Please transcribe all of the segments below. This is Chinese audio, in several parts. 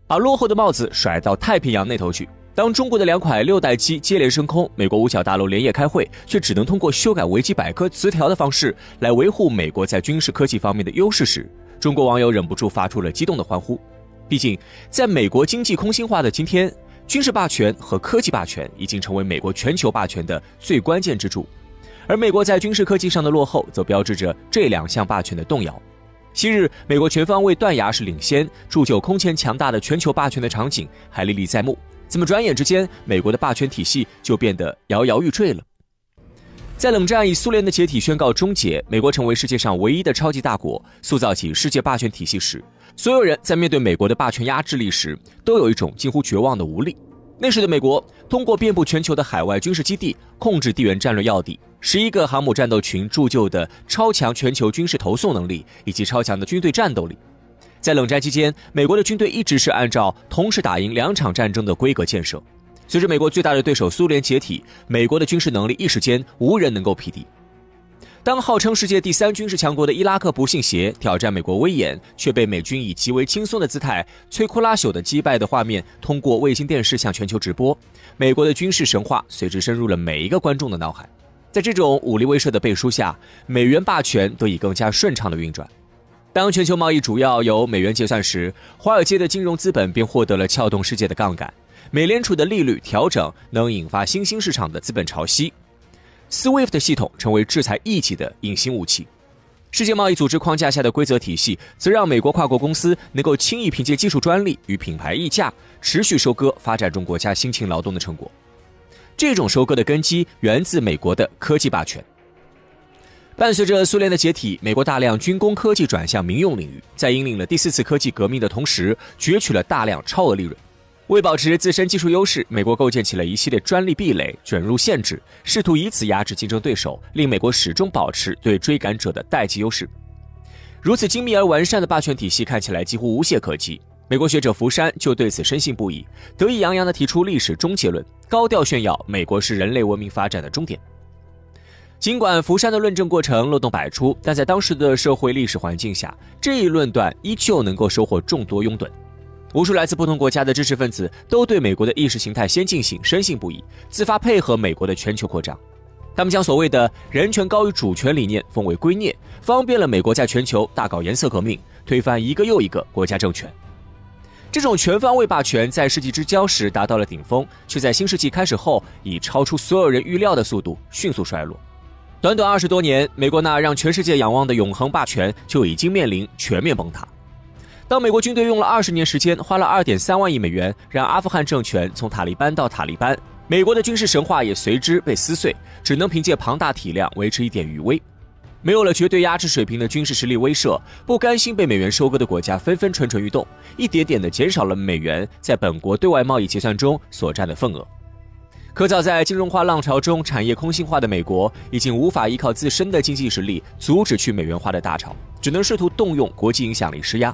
把落后的帽子甩到太平洋那头去。当中国的2款6代机接连升空，美国五角大楼连夜开会，却只能通过修改维基百科词条的方式来维护美国在军事科技方面的优势时，中国网友忍不住发出了激动的欢呼。毕竟，在美国经济空心化的今天，军事霸权和科技霸权已经成为美国全球霸权的最关键支柱，而美国在军事科技上的落后，则标志着这2项霸权的动摇。昔日美国全方位断崖式领先，铸就空前强大的全球霸权的场景还历历在目。怎么转眼之间，美国的霸权体系就变得摇摇欲坠了？在冷战以苏联的解体宣告终结，美国成为世界上唯一的超级大国，塑造起世界霸权体系时，所有人在面对美国的霸权压制力时，都有一种近乎绝望的无力。那时的美国通过遍布全球的海外军事基地，控制地缘战略要地，11个航母战斗群铸就的超强全球军事投送能力以及超强的军队战斗力。在冷战期间，美国的军队一直是按照同时打赢2场战争的规格建设。随着美国最大的对手苏联解体，美国的军事能力一时间无人能够匹敌。当号称世界第3军事强国的伊拉克不信邪，挑战美国威严，却被美军以极为轻松的姿态摧枯拉朽的击败的画面通过卫星电视向全球直播，美国的军事神话随之深入了每一个观众的脑海。在这种武力威慑的背书下，美元霸权得以更加顺畅的运转。当全球贸易主要由美元结算时，华尔街的金融资本便获得了撬动世界的杠杆。美联储的利率调整能引发新兴市场的资本潮汐。SWIFT 系统成为制裁异己的隐形武器。世界贸易组织框架下的规则体系，则让美国跨国公司能够轻易凭借技术专利与品牌溢价，持续收割发展中国家辛勤劳动的成果。这种收割的根基源自美国的科技霸权。伴随着苏联的解体，美国大量军工科技转向民用领域，在引领了第4次科技革命的同时，攫取了大量超额利润。为保持自身技术优势，美国构建起了一系列专利壁垒、准入限制，试图以此压制竞争对手，令美国始终保持对追赶者的代际优势。如此精密而完善的霸权体系看起来几乎无懈可击，美国学者福山就对此深信不疑，得意洋洋地提出历史终结论，高调炫耀美国是人类文明发展的终点。尽管福山的论证过程漏洞百出，但在当时的社会历史环境下，这一论断依旧能够收获众多拥趸。无数来自不同国家的知识分子都对美国的意识形态先进性深信不疑，自发配合美国的全球扩张。他们将所谓的人权高于主权理念奉为圭臬，方便了美国在全球大搞颜色革命，推翻一个又一个国家政权。这种全方位霸权在世纪之交时达到了顶峰，却在新世纪开始后以超出所有人预料的速度迅速衰落。短短20多年，美国那让全世界仰望的永恒霸权就已经面临全面崩塌。当美国军队用了20年时间，花了2.3万亿美元，让阿富汗政权从塔利班到塔利班，美国的军事神话也随之被撕碎，只能凭借庞大体量维持一点余威。没有了绝对压制水平的军事实力威慑，不甘心被美元收割的国家纷纷蠢蠢欲动，一点点地减少了美元在本国对外贸易结算中所占的份额。可早在金融化浪潮中产业空心化的美国，已经无法依靠自身的经济实力阻止去美元化的大潮，只能试图动用国际影响力施压。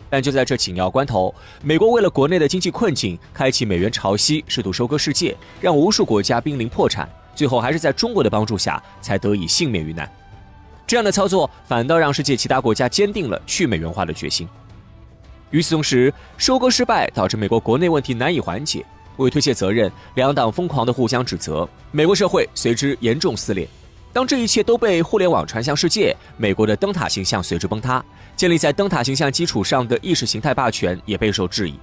但就在这紧要关头，美国为了国内的经济困境，开启美元潮汐，试图收割世界，让无数国家濒临破产，最后还是在中国的帮助下才得以幸免于难。这样的操作反倒让世界其他国家坚定了去美元化的决心。与此同时，收割失败导致美国国内问题难以缓解，为推卸责任，两党疯狂地互相指责，美国社会随之严重撕裂。当这一切都被互联网传向世界，美国的灯塔形象随之崩塌，建立在灯塔形象基础上的意识形态霸权也备受质疑。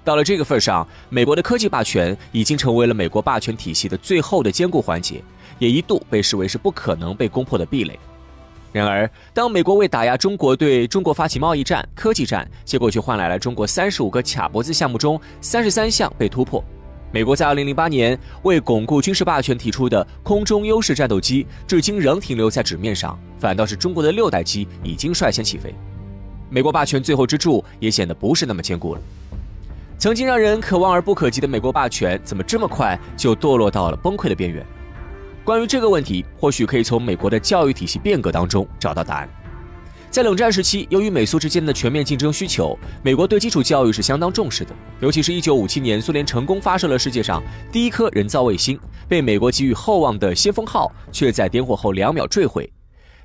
到了这个份上，美国的科技霸权已经成为了美国霸权体系的最后的坚固环节，也一度被视为是不可能被攻破的壁垒。然而，当美国为打压中国对中国发起贸易战、科技战，结果却换来了中国35个卡脖子项目中33项被突破。美国在2008年为巩固军事霸权提出的空中优势战斗机，至今仍停留在纸面上，反倒是中国的6代机已经率先起飞。美国霸权最后之柱也显得不是那么坚固了。曾经让人可望而不可及的美国霸权，怎么这么快就堕落到了崩溃的边缘？关于这个问题，或许可以从美国的教育体系变革当中找到答案。在冷战时期，由于美苏之间的全面竞争需求，美国对基础教育是相当重视的。尤其是1957年，苏联成功发射了世界上第一颗人造卫星，被美国给予厚望的先锋号却在点火后2秒坠毁。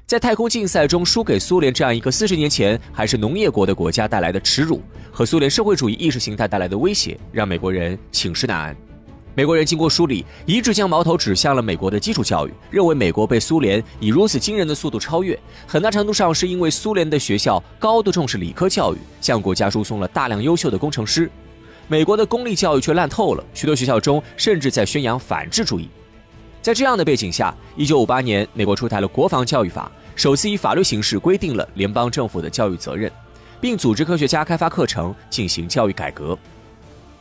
在太空竞赛中输给苏联这样一个40年前还是农业国的国家带来的耻辱和苏联社会主义意识形态带来的威胁，让美国人寝食难安。美国人经过梳理，一致将矛头指向了美国的基础教育，认为美国被苏联以如此惊人的速度超越，很大程度上是因为苏联的学校高度重视理科教育，向国家输送了大量优秀的工程师。美国的公立教育却烂透了，许多学校中甚至在宣扬反智主义。在这样的背景下，1958年，美国出台了国防教育法，首次以法律形式规定了联邦政府的教育责任，并组织科学家开发课程，进行教育改革。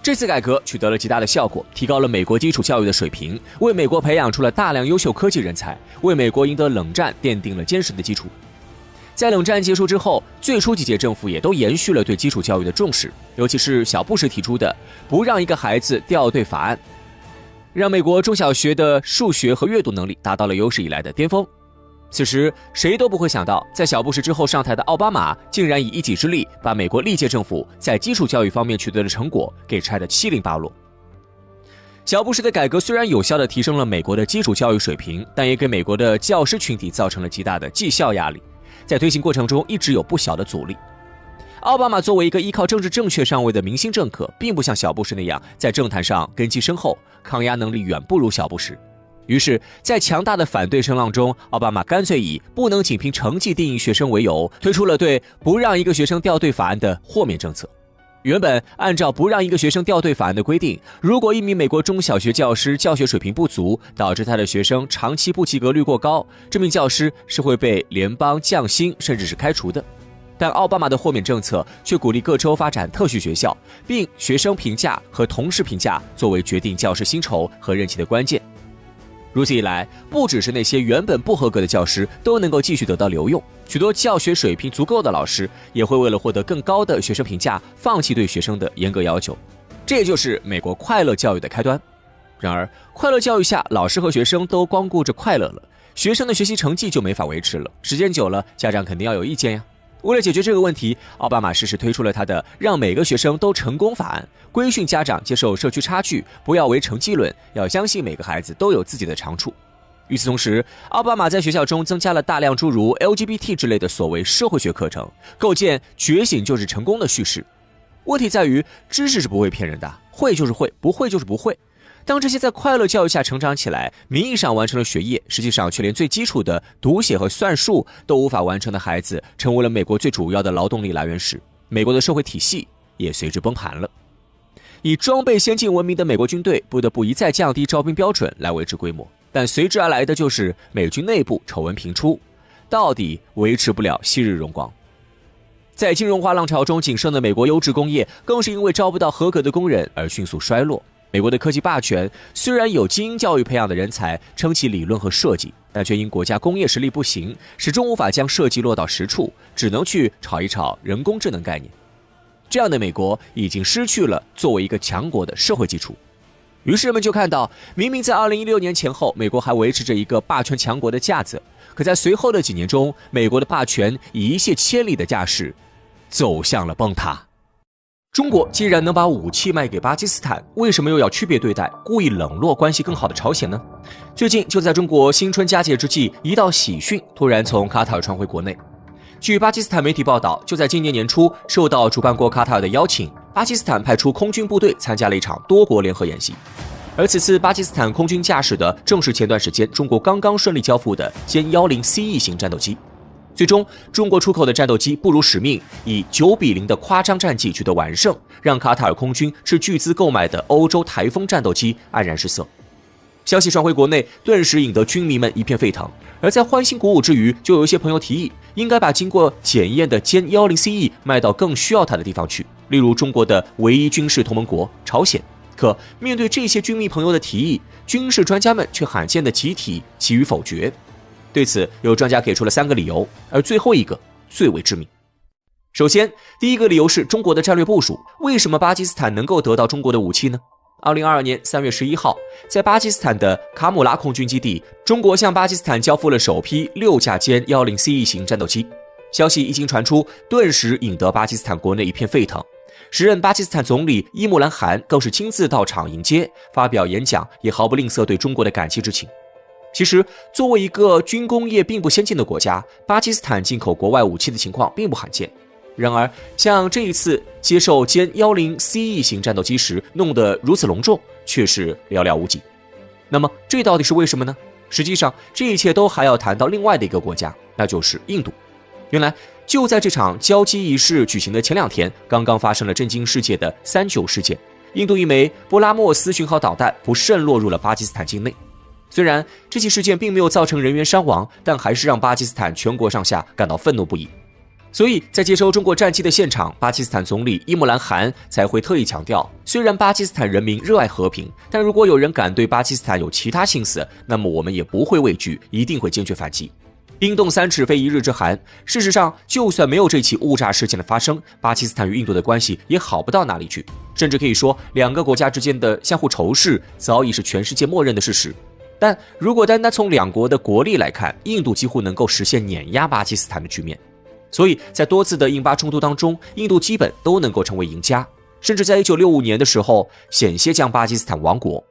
这次改革取得了极大的效果，提高了美国基础教育的水平，为美国培养出了大量优秀科技人才，为美国赢得冷战奠定了坚实的基础。在冷战结束之后，最初几届政府也都延续了对基础教育的重视，尤其是小布什提出的不让一个孩子掉队法案，让美国中小学的数学和阅读能力达到了有史以来的巅峰。此时谁都不会想到，在小布什之后上台的奥巴马竟然以一己之力把美国历届政府在基础教育方面取得的成果给拆得七零八落。小布什的改革虽然有效地提升了美国的基础教育水平，但也给美国的教师群体造成了极大的绩效压力，在推行过程中一直有不小的阻力。奥巴马作为一个依靠政治正确上位的明星政客，并不像小布什那样在政坛上根基深厚，抗压能力远不如小布什。于是在强大的反对声浪中，奥巴马干脆以不能仅凭成绩定义学生为由，推出了对不让一个学生掉队法案的豁免政策。原本按照不让一个学生掉队法案的规定，如果一名美国中小学教师教学水平不足，导致他的学生长期不及格率过高，这名教师是会被联邦降薪甚至是开除的。但奥巴马的豁免政策却鼓励各州发展特许学校，并学生评价和同事评价作为决定教师薪酬和任期的关键。如此一来，不只是那些原本不合格的教师都能够继续得到留用，许多教学水平足够的老师也会为了获得更高的学生评价，放弃对学生的严格要求。这也就是美国快乐教育的开端。然而，快乐教育下，老师和学生都光顾着快乐了，学生的学习成绩就没法维持了，时间久了，家长肯定要有意见呀。为了解决这个问题，奥巴马适时推出了他的让每个学生都成功法案，规训家长接受社区差距，不要唯成绩论，要相信每个孩子都有自己的长处。与此同时，奥巴马在学校中增加了大量诸如 LGBT 之类的所谓社会学课程，构建觉醒就是成功的叙事。问题在于，知识是不会骗人的，会就是会，不会就是不会。当这些在快乐教育下成长起来，名义上完成了学业，实际上却连最基础的读写和算术都无法完成的孩子，成为了美国最主要的劳动力来源时，美国的社会体系也随之崩盘了。以装备先进闻名的美国军队不得不一再降低招兵标准来维持规模，但随之而来的就是美军内部丑闻频出，到底维持不了昔日荣光。在金融化浪潮中仅剩的美国优质工业，更是因为招不到合格的工人而迅速衰落。美国的科技霸权虽然有精英教育培养的人才撑起理论和设计，但却因国家工业实力不行，始终无法将设计落到实处，只能去炒一炒人工智能概念。这样的美国已经失去了作为一个强国的社会基础。于是人们就看到，明明在2016年前后，美国还维持着一个霸权强国的架子，可在随后的几年中，美国的霸权以1泻千里的架势走向了崩塌。中国既然能把武器卖给巴基斯坦，为什么又要区别对待，故意冷落关系更好的朝鲜呢？最近就在中国新春佳节之际，一道喜讯突然从卡塔尔传回国内。据巴基斯坦媒体报道，就在今年年初，受到主办国卡塔尔的邀请，巴基斯坦派出空军部队参加了一场多国联合演习。而此次巴基斯坦空军驾驶的正是前段时间中国刚刚顺利交付的歼10C 型战斗机。最终，中国出口的战斗机不辱使命，以9-0的夸张战绩取得完胜，让卡塔尔空军斥巨资购买的欧洲台风战斗机黯然失色。消息传回国内，顿时引得军迷们一片沸腾。而在欢欣鼓舞之余，就有一些朋友提议，应该把经过检验的歼10C 卖到更需要它的地方去，例如中国的唯一军事同盟国朝鲜。可面对这些军迷朋友的提议，军事专家们却罕见的集体给予否决。对此，有专家给出了3个理由，而最后一个最为致命。首先，第一个理由是中国的战略部署。为什么巴基斯坦能够得到中国的武器呢？2022年3月11号，在巴基斯坦的卡姆拉空军基地，中国向巴基斯坦交付了首批6架歼10C 型战斗机。消息一经传出，顿时引得巴基斯坦国内一片沸腾。时任巴基斯坦总理伊姆兰汗更是亲自到场迎接，发表演讲，也毫不吝啬对中国的感激之情。其实，作为一个军工业并不先进的国家，巴基斯坦进口国外武器的情况并不罕见。然而，像这一次接受歼10CE型战斗机时弄得如此隆重，却是寥寥无几。那么，这到底是为什么呢？实际上，这一切都还要谈到另外的一个国家，那就是印度。原来，就在这场交机仪式举行的前2天，刚刚发生了震惊世界的39事件。印度一枚波拉莫斯巡航导弹不慎落入了巴基斯坦境内。虽然这起事件并没有造成人员伤亡，但还是让巴基斯坦全国上下感到愤怒不已。所以在接收中国战机的现场，巴基斯坦总理伊姆兰汗才会特意强调，虽然巴基斯坦人民热爱和平，但如果有人敢对巴基斯坦有其他心思，那么我们也不会畏惧，一定会坚决反击。冰冻3尺非一日之寒，事实上，就算没有这起误炸事件的发生，巴基斯坦与印度的关系也好不到哪里去，甚至可以说，两个国家之间的相互仇视早已是全世界默认的事实。但如果单单从两国的国力来看，印度几乎能够实现碾压巴基斯坦的局面。所以在多次的印巴冲突当中，印度基本都能够成为赢家，甚至在1965年的时候险些将巴基斯坦亡国。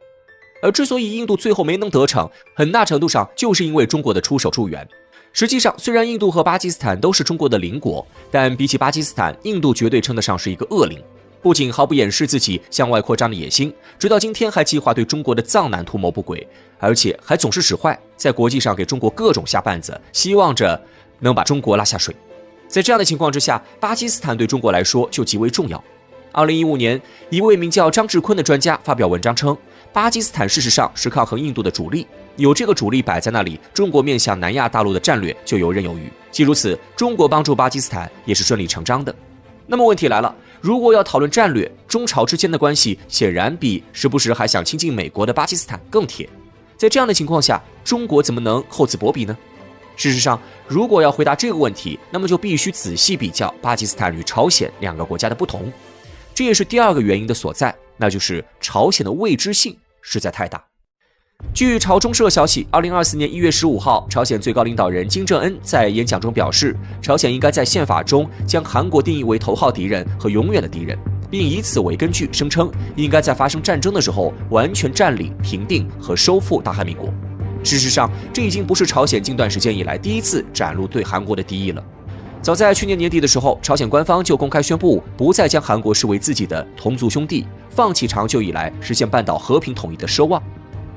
而之所以印度最后没能得逞，很大程度上就是因为中国的出手助援。实际上，虽然印度和巴基斯坦都是中国的邻国，但比起巴基斯坦，印度绝对称得上是一个恶邻。不仅毫不掩饰自己向外扩张的野心，直到今天还计划对中国的藏南图谋不轨，而且还总是使坏，在国际上给中国各种下绊子，希望着能把中国拉下水。在这样的情况之下，巴基斯坦对中国来说就极为重要。2015年，一位名叫张志坤的专家发表文章称，巴基斯坦事实上是抗衡印度的主力，有这个主力摆在那里，中国面向南亚大陆的战略就游刃有余。既如此，中国帮助巴基斯坦也是顺理成章的。那么问题来了，如果要讨论战略，中朝之间的关系显然比时不时还想亲近美国的巴基斯坦更铁。在这样的情况下，中国怎么能厚此薄彼呢？事实上，如果要回答这个问题，那么就必须仔细比较巴基斯坦与朝鲜两个国家的不同。这也是第二个原因的所在，那就是朝鲜的未知性实在太大。据朝中社消息，2024年1月15号，朝鲜最高领导人金正恩在演讲中表示，朝鲜应该在宪法中将韩国定义为头号敌人和永远的敌人，并以此为根据声称应该在发生战争的时候完全占领、平定和收复大韩民国。事实上，这已经不是朝鲜近段时间以来第一次展露对韩国的敌意了。早在去年年底的时候，朝鲜官方就公开宣布不再将韩国视为自己的同族兄弟，放弃长久以来实现半岛和平统一的奢望。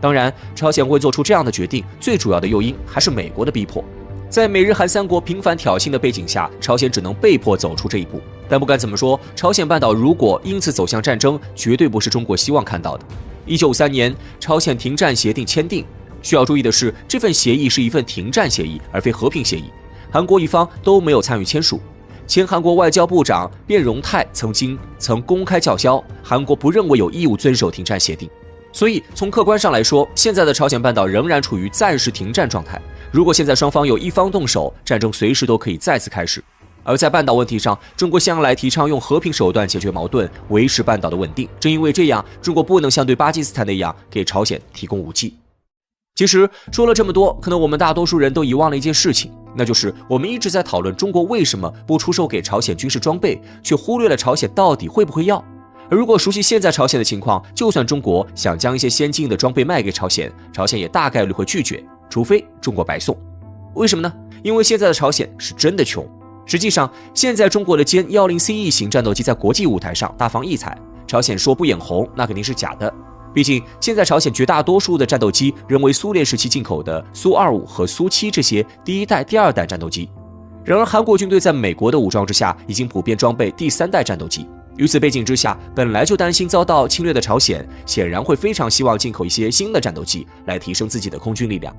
当然，朝鲜会做出这样的决定，最主要的诱因还是美国的逼迫。在美日韩三国频繁挑衅的背景下，朝鲜只能被迫走出这一步。但不管怎么说，朝鲜半岛如果因此走向战争，绝对不是中国希望看到的。1953年，朝鲜停战协定签订。需要注意的是，这份协议是一份停战协议，而非和平协议。韩国一方都没有参与签署。前韩国外交部长卞荣泰曾公开叫嚣，韩国不认为有义务遵守停战协定。所以从客观上来说，现在的朝鲜半岛仍然处于暂时停战状态。如果现在双方有一方动手，战争随时都可以再次开始。而在半岛问题上，中国向来提倡用和平手段解决矛盾，维持半岛的稳定。正因为这样，中国不能像对巴基斯坦那样给朝鲜提供武器。其实说了这么多，可能我们大多数人都遗忘了一件事情，那就是我们一直在讨论中国为什么不出售给朝鲜军事装备，却忽略了朝鲜到底会不会要。而如果熟悉现在朝鲜的情况，就算中国想将一些先进的装备卖给朝鲜，朝鲜也大概率会拒绝，除非中国白送。为什么呢？因为现在的朝鲜是真的穷。实际上，现在中国的歼10CE型战斗机在国际舞台上大放异彩，朝鲜说不眼红，那肯定是假的。毕竟，现在朝鲜绝大多数的战斗机仍为苏联时期进口的苏25和苏7这些第一代、第二代战斗机。然而，韩国军队在美国的武装之下，已经普遍装备第三代战斗机。于此背景之下，本来就担心遭到侵略的朝鲜，显然会非常希望进口一些新的战斗机来提升自己的空军力量。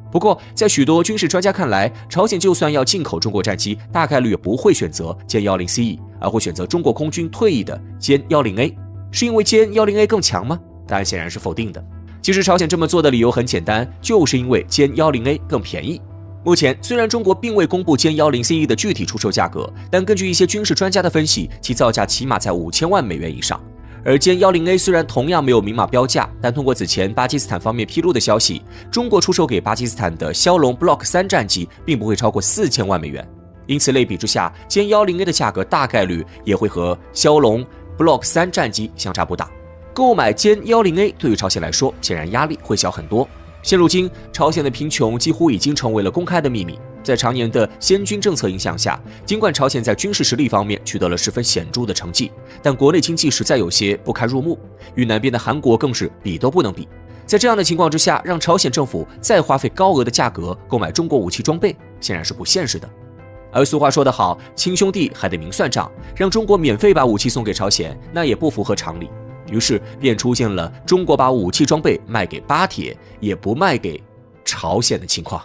不过，在许多军事专家看来，朝鲜就算要进口中国战机，大概率也不会选择歼10CE，而会选择中国空军退役的歼10A。是因为歼10A更强吗？答案显然是否定的。其实朝鲜这么做的理由很简单，就是因为歼10A更便宜。目前虽然中国并未公布歼10CE的具体出售价格，但根据一些军事专家的分析，其造价起码在5000万美元以上。而歼10A虽然同样没有明码标价，但通过此前巴基斯坦方面披露的消息，中国出售给巴基斯坦的枭龙 Block 3战机并不会超过4000万美元。因此类比之下，歼10A的价格大概率也会和枭龙 Block 3战机相差不大。购买歼10A对于朝鲜来说，显然压力会小很多。现如今，朝鲜的贫穷几乎已经成为了公开的秘密。在常年的先军政策影响下，尽管朝鲜在军事实力方面取得了十分显著的成绩，但国内经济实在有些不堪入目，与南边的韩国更是比都不能比。在这样的情况之下，让朝鲜政府再花费高额的价格购买中国武器装备，显然是不现实的。而俗话说得好，亲兄弟还得明算账，让中国免费把武器送给朝鲜，那也不符合常理。于是便出现了中国把武器装备卖给巴铁，也不卖给朝鲜的情况。